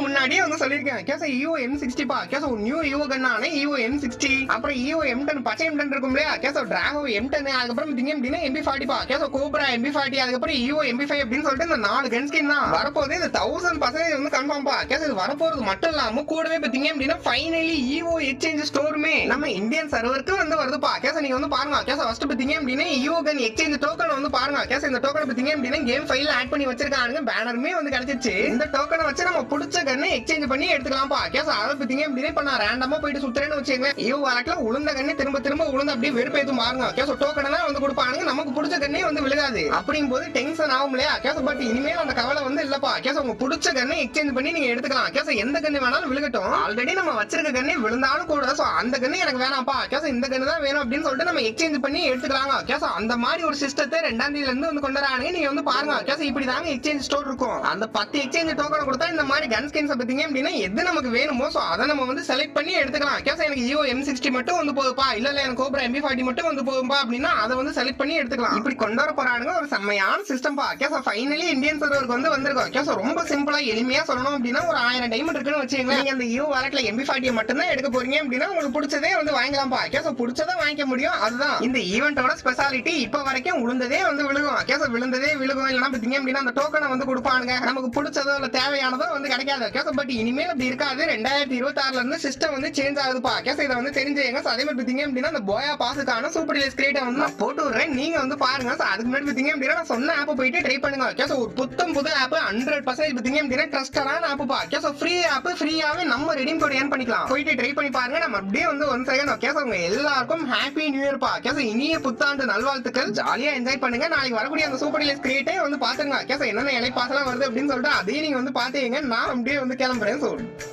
முன்னாடியே வந்து சொல்லிருக்கேன் EVO M60 பா நியூ EVO கன்னான EVO M60 அப்புறம் EVO M10 பச்சை M10 இருக்கும் இல்லையா டிராகோ M10 அதுக்கப்புறம் பாத்தீங்கன்னா MP40 பா கோப்ரா MP40 அதுக்கப்புறம் EVO MP5 அப்படின்னு சொல்லிட்டு இந்த 4 கன் ஸ்கின் தான் வரப்போகுது. இது 1000% வந்து கன்ஃபார்ம் பா இது வரப்போறது மட்டும் இல்லாம கூடவே பாத்தீங்க அப்படின்னா ஃபைனலி EVO எக்ஸ்சேஞ்ச் ஸ்டோருமே நம்ம இந்தியன் சர்வருக்கு வந்து வருதுப்பா. நீங்க வந்து பாருங்க ஃபர்ஸ்ட் பாத்தீங்க அப்படின்னா EVO கன் எக்ஸ்சேஞ்ச் டோக்கன் வந்து பாருங்க இந்த டோக்கன் பாத்தீங்க அப்படின்னா கேம் ஃபைல்ல ஆட் பண்ணி வச்சிருக்காங்க. பேனருமே வந்து கிடைச்சிருச்சு. இந்த டோக்கனை வச்சு நம்ம பிடிச்ச கன்னை எக்ஸ்சேஞ்ச் பண்ணி எடுத்துக்கலாம்ப்பா. அதை பத்திங்க அப்படின்னா இப்ப நான் ரேண்டமா போயிட்டு சுத்துறேன்னு வச்சுக்கோங்க EVO வாலெட்ல உளுந்த கண்ணே திரும்ப உளுந்து அப்படியே வெறுப்பேத்து பாருங்க டோக்கனை தான் வந்து கொடுப்பாங்க. நமக்கு பிடிச்ச கண்ணே வந்து விழுகாது. அப்படிங்கும் போது டென்ஷன் ஆகும் இல்லையா பட் இனிமேல் அந்த கவலை வந்து இல்லப்பா. உங்க பிடிச்ச கண்ணை எக்ஸ்சேஞ்ச் பண்ணி நீங்க எடுத்துக்கலாம். எந்த கண்ணு வேணாலும் விழுகட்டும். ஆல்ரெடி நம்ம வச்சிருக்க கண்ணே விழுந்தாலும் கூட அந்த கண்ணு எனக்கு வேணாம்ப்பா இந்த கண்ணு தான் வேணும் அப்படின்னு சொல்லிட்டு நம்ம எக்ஸ்சேஞ்ச் பண்ணி எடுத்துக்கலாம். அந்த மாதிரி ஒரு சிஸ்டத்தை 2ஆம் தேதியில இருந்து வந்து கொண்டாடுறாங்க. நீங்க வந்து பாருங்க இப்படி தாங்க எக்ஸ்சேஞ்ச் ஸ்டோர் இருக்கும். அந்த 10 எக்ஸ்சேஞ்ச் டோக்கன் கொடுத்தா இந்த மாதிரி கன் ஸ்கின்ஸ் பாத்தீங்க அப்படின்னா எது நமக்கு வேணுமோ அதை நம்ம வந்து செலக்ட் பண்ணி எடுத்துக்கலாம். எனக்கு EVO M60 மட்டும் வந்து போகுப்பா இல்ல எனக்கு கோப்ரா MP40 மட்டும் வந்து போகும்பா அப்படின்னா அதை வந்து செலக்ட் பண்ணி எடுத்துக்கலாம். இப்படி கொண்டு வர போறானுங்க ஒரு செம்மையான சிஸ்டம் பா. ஃபைனலி இந்தியன் சர்வருக்கு வந்து வந்திருக்கோம். ரொம்ப சிம்பிளா எளிமையா சொல்லணும் அப்படின்னா ஒரு 1000 டைமண்ட் இருக்குன்னு வச்சுக்கோங்க. நீங்க அந்த EVO வாலெட்ல MP40 மட்டும் தான் எடுக்க போறீங்க அப்படின்னா உங்களுக்கு பிடிச்சதே வந்து வாங்கலாம்ப்பா. பிடிச்சதை வாங்கிக்க முடியும். அதுதான் இந்த ஈவென்ட்டோட ஸ்பெஷாலிட்டி. இப்ப வரைக்கும் விழுந்ததே வந்து விழுகும். விழுந்ததே விழுகும் இல்லைன்னா பாத்தீங்க அப்படின்னா அந்த டோக்கனை வந்து கொடுப்பானுங்க. நமக்கு பிடிச்சதோ இல்ல தேவையானதோ வந்து கிடைக்காது. பட் இனிமேல் அப்படி இருக்காது. 2026ல இருந்து சிஸ்டம் வந்து சேஞ்ச் ஆகுதுப்பா. இதை வந்து தெரிஞ்சுங்க. அதே மாதிரி பாத்தீங்க அப்படின்னா அந்த போயா பாஸுக்கான சூப்பர் டீலர்ஸ் கிரியேட்டை வந்து நான் போட்டு விடுறேன். நீங்க வந்து பாருங்க. அதுக்கு முன்னாடி பாத்தீங்க அப்படின்னா நான் சொன்ன ஆப் போயிட்டு ட்ரை பண்ணுங்க. ஒரு புது ஆப் 100% பாத்தீங்க அப்படின்னா ட்ரஸ்டடான ஆப் பா. ஃப்ரீ ஆப் ஃப்ரீயாவே நம்ம ரெடீம் கோட் ஏர்ன் பண்ணிக்கலாம். போயிட்டு ட்ரை பண்ணி பாருங்க. நம்ம அப்படியே வந்து 1 செகண்ட் உங்க எல்லாருக்கும் ஹாப்பி நியூ இயர் பா. இனிய புத்தாண்டு நல்வாழ்த்துக்கள். ஜாலியா என்ஜாய் பண்ணுங்க. நாளைக்கு வரக்கூடிய அந்த சூப்பர் டீலர்ஸ் கிரியேட்டை வந்து பாத்துங்க. என்னென்ன இலை பாசலாம் வருது அப்படின்னு சொல்லிட்டு அதையும் நீங்க வந்து பாத்தீங்க. நான் அப்படியே வந்து கிளம்புறேன்.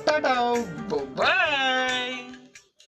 டாடா.